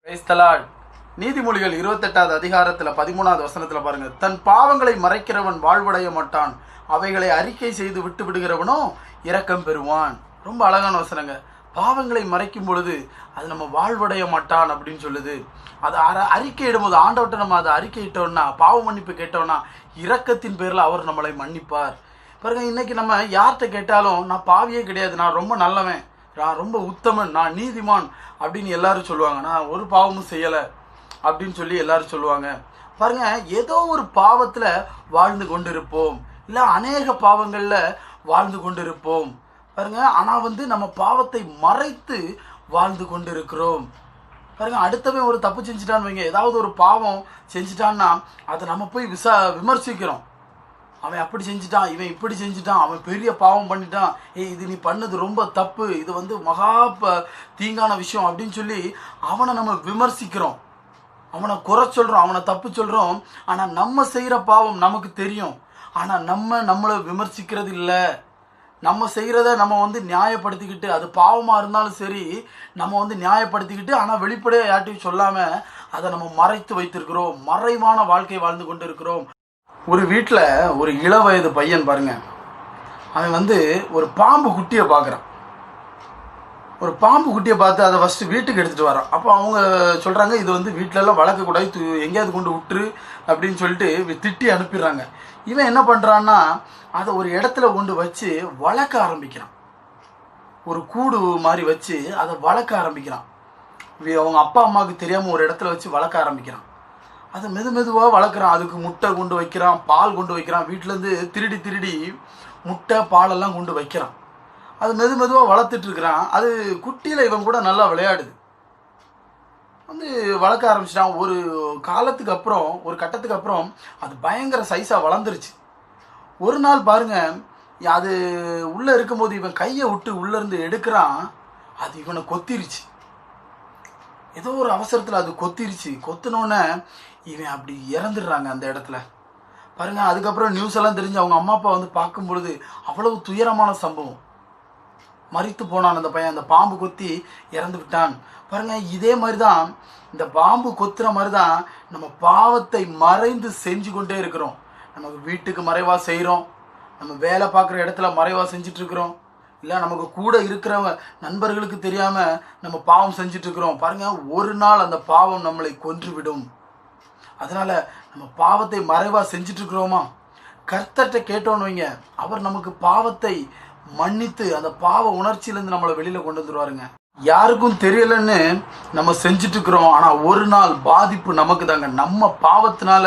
Praise the Lord. நீதிமொழிகள் 28வது அதிகாரத்தில் 13வது வசனத்தில் பாருங்க, தன் பாவங்களை மறைக்கிறவன் வாழ்வடைய மாட்டான், அவைகளை அறிக்கை செய்து விட்டு விடுகிறவனோ இரக்கம் பெறுவான். ரொம்ப அழகான வசனங்க. பாவங்களை மறைக்கும் பொழுது அது நம்ம வாழ்வடைய மாட்டான் அப்படின்னு சொல்லுது. அதை அறிக்கை இடும்போது ஆண்டவர்கிட்ட நம்ம அதை அறிக்கையிட்டோம்னா, பாவ மன்னிப்பு கேட்டோம்னா, இரக்கத்தின் பேரில் அவர் நம்மளை மன்னிப்பார். பாருங்க, இன்னைக்கு நம்ம யார்கிட்ட கேட்டாலும் நான் பாவியே கிடையாது, நான் ரொம்ப நல்லவன், நான் ரொம்ப உத்தமன், நான் நீதிமான் அப்படின்னு எல்லாரும் சொல்லுவாங்க. நான் ஒரு பாவமும் செய்யலை அப்படின்னு சொல்லி எல்லாரும் சொல்லுவாங்க. பாருங்க, ஏதோ ஒரு பாவத்தில் வாழ்ந்து கொண்டு இருப்போம், இல்லை அநேக பாவங்களில் வாழ்ந்து கொண்டு இருப்போம். பாருங்க, ஆனால் நம்ம பாவத்தை மறைத்து வாழ்ந்து கொண்டு இருக்கிறோம். பாருங்க, அடுத்தவன் ஒரு தப்பு செஞ்சுட்டான்னு வைங்க, ஏதாவது ஒரு பாவம் செஞ்சுட்டான்னா அதை நம்ம போய் விமர்சிக்கிறோம். அவன் அப்படி செஞ்சுட்டான், இவன் இப்படி செஞ்சுட்டான், அவன் பெரிய பாவம் பண்ணிட்டான், இது நீ பண்ணது ரொம்ப தப்பு, இது மகா தீங்கான விஷயம் அப்படின்னு சொல்லி அவனை நம்ம விமர்சிக்கிறோம், அவனை குறை சொல்கிறோம், அவனை தப்பு சொல்கிறோம். ஆனால் நம்ம செய்கிற பாவம் நமக்கு தெரியும். ஆனால் நம்மளை விமர்சிக்கிறது இல்லை. நம்ம செய்கிறத நம்ம நியாயப்படுத்திக்கிட்டு, அது பாவமாக இருந்தாலும் சரி, நம்ம நியாயப்படுத்திக்கிட்டு, ஆனால் வெளிப்படையாக யார்ட்டையும் சொல்லாமல் அதை நம்ம மறைத்து வைத்திருக்கிறோம். மறைவான வாழ்க்கை வாழ்ந்து கொண்டு இருக்கிறோம். ஒரு வீட்டில் ஒரு இளவயது பையன் பாருங்க, அவன் ஒரு பாம்பு குட்டியை பார்க்குறான். ஒரு பாம்பு குட்டியை பார்த்து அதை ஃபஸ்ட்டு வீட்டுக்கு எடுத்துகிட்டு வரான். அப்போ அவங்க சொல்கிறாங்க, இது வீட்டிலலாம் வளர்க்கக்கூடாது, எங்கேயாவது கொண்டு விட்டுரு அப்படின்னு சொல்லிட்டு திட்டி அனுப்பிடுறாங்க. இவன் என்ன பண்ணுறான்னா, அதை ஒரு இடத்துல கொண்டு வச்சு வளர்க்க ஆரம்பிக்கிறான். ஒரு கூடு மாதிரி வச்சு அதை வளர்க்க ஆரம்பிக்கிறான். அவங்க அப்பா அம்மாவுக்கு தெரியாமல் ஒரு இடத்துல வச்சு வளர்க்க ஆரம்பிக்கிறான். அதை மெதுவாக வளர்க்குறான். அதுக்கு முட்டை கொண்டு வைக்கிறான், பால் கொண்டு வைக்கிறான். வீட்டிலேருந்து திருடி முட்டை பாலெல்லாம் கொண்டு வைக்கிறான். அது மெதுவாக வளர்த்துட்ருக்கிறான். அது குட்டியில் இவன் கூட நல்லா விளையாடுது. வளர்க்க ஆரம்பிச்சிட்டான். ஒரு காலத்துக்கு அப்புறம், ஒரு கட்டத்துக்கு அப்புறம் அது பயங்கர சைஸாக வளர்ந்துருச்சு. ஒரு நாள் பாருங்க, அது உள்ளே இருக்கும்போது இவன் கையை விட்டு உள்ளேருந்து எடுக்கிறான். அது இவனை கொத்திருச்சு. ஏதோ ஒரு அவசரத்தில் அது கொத்திருச்சு. கொத்தினோன்னே இவன் அப்படி இறந்துடுறாங்க அந்த இடத்துல. பாருங்க, அதுக்கப்புறம் நியூஸ் எல்லாம் தெரிஞ்சு அவங்க அம்மா அப்பா பார்க்கும் பொழுது அவ்வளவு துயரமான சம்பவம். மரித்து போனான் அந்த பையன், அந்த பாம்பு கொத்தி இறந்து விட்டான். பாருங்க, இதே மாதிரி தான், இந்த பாம்பு கொத்துற மாதிரி தான் நம்ம பாவத்தை மறைந்து செஞ்சு கொண்டே இருக்கிறோம். நமக்கு வீட்டுக்கு மறைவாக செய்கிறோம், நம்ம வேலை பார்க்குற இடத்துல மறைவாக செஞ்சிட்ருக்கிறோம், இல்லை நமக்கு கூட இருக்கிறவங்க நண்பர்களுக்கு தெரியாமல் நம்ம பாவம் செஞ்சிட்ருக்கிறோம். பாருங்கள், ஒரு நாள் அந்த பாவம் நம்மளை கொன்றுவிடும். அதனால் நம்ம பாவத்தை மறைவாக செஞ்சிட்ருக்கிறோமா? கர்த்தர்கிட்ட கேட்டோன்னு வைங்க, அவர் நமக்கு பாவத்தை மன்னித்து அந்த பாவ உணர்ச்சியிலேருந்து நம்மளை வெளியில் கொண்டு வந்துடுவாருங்க. யாருக்கும் தெரியலன்னு நம்ம செஞ்சிட்ருக்கிறோம், ஆனால் ஒரு நாள் பாதிப்பு நமக்கு தாங்க. நம்ம பாவத்தினால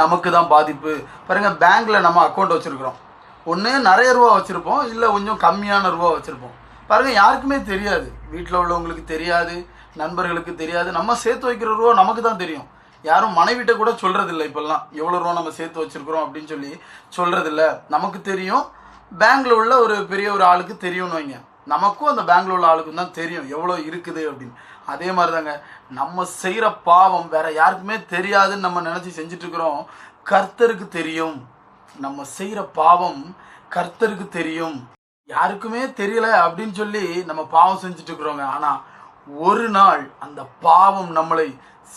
நமக்கு தான் பாதிப்பு. பாருங்கள், பேங்க்கில் நம்ம அக்கௌண்ட் வச்சுருக்கிறோம். ஒன்று நிறைய ரூபா வச்சுருப்போம், இல்லை கொஞ்சம் கம்மியான ரூபா வச்சுருப்போம். பாருங்கள், யாருக்குமே தெரியாது, வீட்டில் உள்ளவங்களுக்கு தெரியாது, நண்பர்களுக்கு தெரியாது. நம்ம சேர்த்து வைக்கிற ரூபா நமக்கு தான் தெரியும். யாரும் மனைவிட்ட கூட சொல்கிறதில்ல. இப்போல்லாம் எவ்வளோ ரூபா நம்ம சேர்த்து வச்சுருக்குறோம் அப்படின்னு சொல்லி சொல்கிறதில்ல. நமக்கு தெரியும், பேங்க்கில் உள்ள ஒரு பெரிய ஒரு ஆளுக்கு தெரியும்னு வைங்க, நமக்கும் அந்த பேங்க்கில் உள்ள ஆளுக்கும் தான் தெரியும் எவ்வளோ இருக்குது அப்படின்னு. அதே மாதிரி தாங்க, நம்ம செய்கிற பாவம் வேற யாருக்குமே தெரியாதுன்னு நம்ம நினச்சி செஞ்சிட்ருக்கிறோம். கர்த்தருக்கு தெரியும். நம்ம செய்கிற பாவம் கர்த்தருக்கு தெரியும். யாருக்குமே தெரியல அப்படின்னு சொல்லி நம்ம பாவம் செஞ்சுட்ருக்குறோங்க. ஆனால் ஒரு நாள் அந்த பாவம் நம்மளை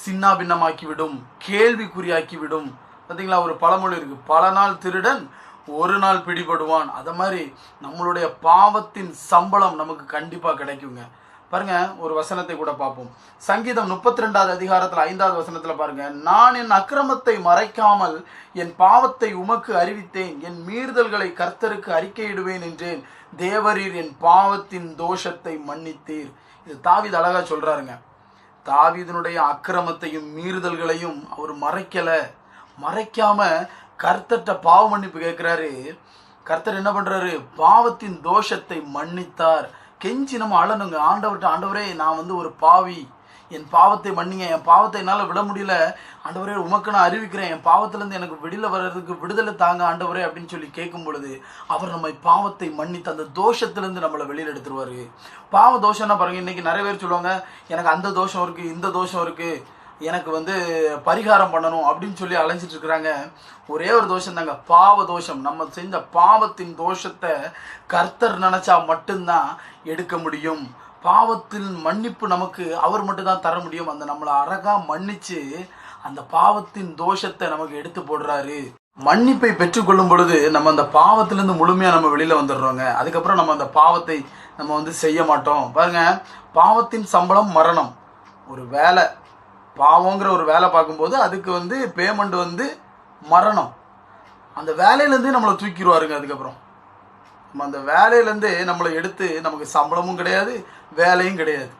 சின்ன பின்னமாக்கி விடும், கேள்விக்குறியாக்கி விடும். பார்த்தீங்களா, ஒரு பழமொழி இருக்குது, பல நாள் திருடன் ஒரு நாள் பிடிபடுவான். அதை மாதிரி நம்மளுடைய பாவத்தின் சம்பளம் நமக்கு கண்டிப்பாக கிடைக்குங்க. பாருங்க, ஒரு வசனத்தை கூட பார்ப்போம். சங்கீதம் 32வது அதிகாரத்தில் 5வது வசனத்தில் பாருங்க, நான் என் அக்கிரமத்தை மறைக்காமல் என் பாவத்தை உமக்கு அறிவித்தேன், என் மீறுதல்களை கர்த்தருக்கு அறிக்கையிடுவேன் என்றேன், தேவரீர் என் பாவத்தின் தோஷத்தை மன்னித்தீர். இது தாவீது அழகா சொல்றாருங்க. தாவீதினுடைய அக்கிரமத்தையும் மீறுதல்களையும் அவர் மறைக்காம கர்த்தர்கிட்ட பாவ மன்னிப்பு கேட்கிறாரு. கர்த்தர் என்ன பண்றாரு? பாவத்தின் தோஷத்தை மன்னித்தார். கெஞ்சி நம்ம அழணுங்க ஆண்டவர்கிட்ட, ஆண்டவரே நான் ஒரு பாவி, என் பாவத்தை மன்னிங்க, என் பாவத்தை என்னால் விட முடியல ஆண்டவரே, உமக்கு நான் அறிவிக்கிறேன், என் பாவத்திலேருந்து எனக்கு விடுதலை தாங்க ஆண்டவரே அப்படின்னு சொல்லி கேட்கும் பொழுது அவர் நம்ம பாவத்தை மன்னித்து அந்த தோஷத்திலேருந்து நம்மளை வெளியில் எடுத்துருவார். பாவ தோஷம்னா பாருங்கள், இன்றைக்கி நிறைய பேர் சொல்லுவாங்க, எனக்கு அந்த தோஷம் இருக்குது, இந்த தோஷம் இருக்குது, எனக்கு பரிகாரம் பண்ணணும் அப்படின்னு சொல்லி அலைஞ்சிட்டு இருக்கிறாங்க. ஒரே ஒரு தோஷம் தாங்க, பாவ தோஷம். நம்ம செஞ்ச பாவத்தின் தோஷத்தை கர்த்தர் நினைச்சா மட்டும்தான் எடுக்க முடியும். பாவத்தில் மன்னிப்பு நமக்கு அவர் மட்டும் தான் தர முடியும். அந்த நம்மளை அழகா மன்னிச்சு அந்த பாவத்தின் தோஷத்தை நமக்கு எடுத்து போடுறாரு. மன்னிப்பை பெற்றுக்கொள்ளும் பொழுது நம்ம அந்த பாவத்திலிருந்து முழுமையா நம்ம வெளியில வந்துடுறோங்க. அதுக்கப்புறம் நம்ம அந்த பாவத்தை நம்ம செய்ய மாட்டோம். பாருங்க, பாவத்தின் சம்பளம் மரணம். ஒரு வேலை, பாவங்கிற ஒரு வேலை பார்க்கும்போது அதுக்கு பேமெண்ட் மரணம். அந்த வேலையிலேருந்தே நம்மளை தூக்கிடுவாருங்க. அதுக்கப்புறம் நம்ம அந்த வேலையிலேருந்தே நம்மளை எடுத்து நமக்கு சம்பளமும் கிடையாது, வேலையும் கிடையாது.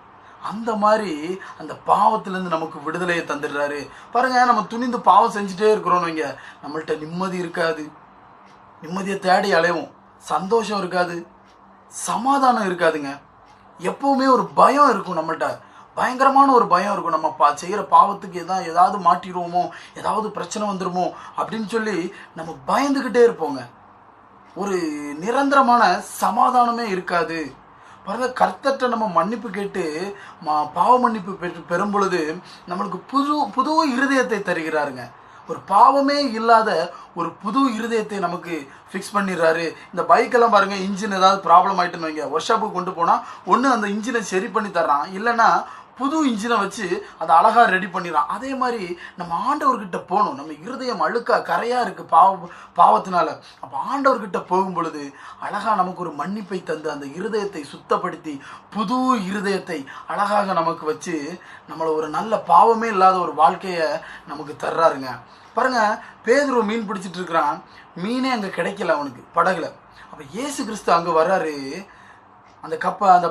அந்த மாதிரி அந்த பாவத்திலேருந்து நமக்கு விடுதலையை தந்துடுறாரு. பாருங்க, நம்ம துணிந்து பாவம் செஞ்சுட்டே இருக்கிறோன்னு வைங்க, நம்மள்கிட்ட நிம்மதி இருக்காது, நிம்மதியை தேடி அலைவோம், சந்தோஷம் இருக்காது, சமாதானம் இருக்காதுங்க. எப்பவுமே ஒரு பயம் இருக்கும், நம்மள்கிட்ட பயங்கரமான ஒரு பயம் இருக்கும். நம்ம செய்கிற பாவத்துக்கு ஏதாவது மாட்டிடுவோமோ, ஏதாவது பிரச்சனை வந்துடுமோ அப்படின்னு சொல்லி நம்ம பயந்துக்கிட்டே இருப்போங்க. ஒரு நிரந்தரமான சமாதானமே இருக்காது. பாருங்க, கர்த்தர்ட்ட நம்ம மன்னிப்பு கேட்டு பாவ மன்னிப்பு பெறும் பொழுது நம்மளுக்கு புது இருதயத்தை தருகிறாருங்க. ஒரு பாவமே இல்லாத ஒரு புது இருதயத்தை நமக்கு ஃபிக்ஸ் பண்ணிடுறாரு. இந்த பைக்கெல்லாம் பாருங்க, இன்ஜின் ஏதாவது ப்ராப்ளம் ஆகிட்டுன்னு வைங்க, ஒர்க் ஷாப்புக்கு கொண்டு போனால் ஒன்று அந்த இன்ஜினை சரி பண்ணி தர்றான், இல்லைன்னா புது இன்ஜினை வச்சு அதை அழகாக ரெடி பண்ணிடலாம். அதே மாதிரி நம்ம ஆண்டவர்கிட்ட போகணும். நம்ம இருதயம் அழுக்கா கரையாக இருக்குது பாவத்தினால. அப்போ ஆண்டவர்கிட்ட போகும் பொழுது அழகாக நமக்கு ஒரு மன்னிப்பை தந்து அந்த இருதயத்தை சுத்தப்படுத்தி புது இருதயத்தை அழகாக நமக்கு வச்சு நம்மளை ஒரு நல்ல பாவமே இல்லாத ஒரு வாழ்க்கையை நமக்கு தர்றாருங்க. பாருங்க, பேதுரு மீன் பிடிச்சிட்டு இருக்கிறான், மீனே அங்கே கிடைக்கல அவனுக்கு படகுல. அப்போ இயேசு கிறிஸ்து அங்கே வர்றாரு, அந்த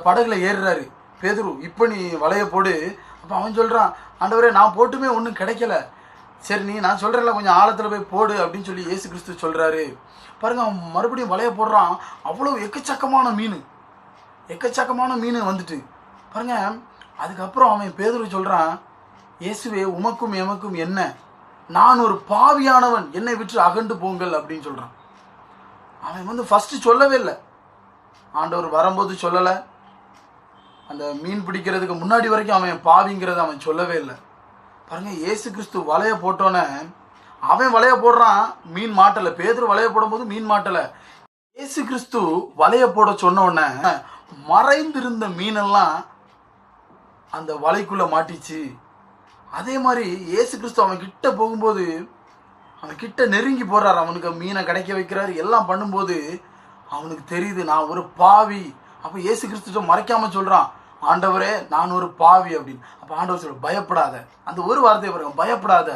படகுல ஏறுறாரு. பேதுரு, இப்போ நீ வலைய போடு. அப்போ அவன் சொல்கிறான், ஆண்டவரே நான் போட்டுமே ஒன்றும் கிடைக்கல. சரி, நான் சொல்கிறேன்ல கொஞ்சம் ஆழத்தில் போய் போடு அப்படின்னு சொல்லி இயேசு கிறிஸ்து சொல்கிறாரு. பாருங்க, அவன் மறுபடியும் வலைய போடுறான். அவ்வளோ எக்கச்சக்கமான மீன் வந்துட்டு பாருங்க. அதுக்கப்புறம் அவன் பேதுரு சொல்கிறான், இயேசுவே உமக்கும் எமக்கும் என்ன, நான் ஒரு பாவியானவன், என்னை விட்டு அகண்டு போங்கள் அப்படின்னு சொல்கிறான். அவன் ஃபஸ்ட்டு சொல்லவே இல்லை, ஆண்டவர் வரும்போது சொல்லலை, அந்த மீன் பிடிக்கிறதுக்கு முன்னாடி வரைக்கும் அவன் பாவிங்கிறத அவன் சொல்லவே இல்லை. பாருங்க, இயேசு கிறிஸ்து வலைய போட்டோன்னே அவன் வலைய போடுறான், மீன் மாட்டலை. பேதுரு வலைய போடும்போது மீன் மாட்டலை. இயேசு கிறிஸ்து வலைய போட சொன்ன உடனே மறைந்திருந்த மீனெல்லாம் அந்த வலைக்குள்ள மாட்டிச்சு. அதே மாதிரி இயேசு கிறிஸ்து அவன் கிட்ட போகும்போது அவன் கிட்ட நெருங்கி போறாரு, அவனுக்கு மீனை கிடைக்க வைக்கிறாரு, எல்லாம் பண்ணும்போது அவனுக்கு தெரியுது நான் ஒரு பாவி. அப்போ இயேசு கிறிஸ்து மறைக்காம சொல்றான், ஆண்டவரே நான் ஒரு பாவி அப்படின்னு. அப்போ ஆண்டவர் சொல்ற, பயப்படாத. அந்த ஒரு வார்த்தையை பாருங்க, பயப்படாத,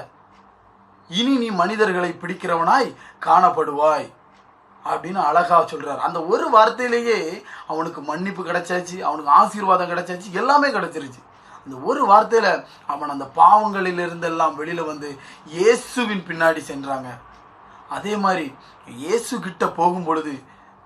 இனி நீ மனிதர்களை பிடிக்கிறவனாய் காணப்படுவாய் அப்படின்னு அழகா சொல்றாரு. அந்த ஒரு வார்த்தையிலேயே அவனுக்கு மன்னிப்பு கிடைச்சாச்சு, அவனுக்கு ஆசீர்வாதம் கிடைச்சாச்சு, எல்லாமே கிடைச்சிருச்சு. அந்த ஒரு வார்த்தையில அவன் அந்த பாவங்களிலிருந்தெல்லாம் வெளியில வந்து இயேசுவின் பின்னாடி சென்றாங்க. அதே மாதிரி இயேசு கிட்ட போகும் பொழுது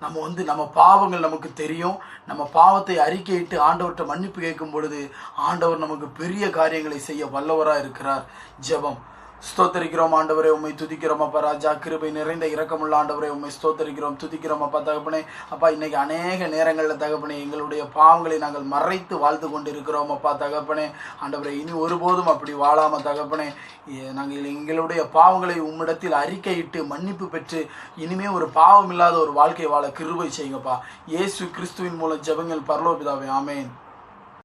நம்ம பாவங்கள் நமக்கு தெரியும். நம்ம பாவத்தை அறிக்கையிட்டு ஆண்டவர்கிட்ட மன்னிப்பு கேட்கும் பொழுது ஆண்டவர் நமக்கு பெரிய காரியங்களை செய்ய வல்லவராக இருக்கிறார். ஜெபம். ஸ்தோத்தரிக்கிறோம் ஆண்டவரே, உண்மை துதிக்கிறோம் அப்பா ராஜா. கிருபை நிறைந்த இரக்கமுள்ள ஆண்டவரே, உண்மை ஸ்தோத்தரிக்கிறோம், துதிக்கிறோம் அப்பா தகப்பனே. அப்பா, இன்னைக்கு அநேக நேரங்களில் தகப்பனே எங்களுடைய பாவங்களை நாங்கள் மறைத்து வாழ்ந்து கொண்டு இருக்கிறோம் அப்பா தகப்பனே. ஆண்டவரே, இனி ஒருபோதும் அப்படி வாழாம தகப்பனே, நாங்கள் எங்களுடைய பாவங்களை உம்மிடத்தில் அறிக்கையிட்டு மன்னிப்பு பெற்று இனிமே ஒரு பாவம் இல்லாத ஒரு வாழ்க்கை வாழ கிருபை செய்யுங்கப்பா. இயேசு கிறிஸ்துவின் மூலம் ஜெபங்கள் பரலோக பிதாவே, ஆமென்.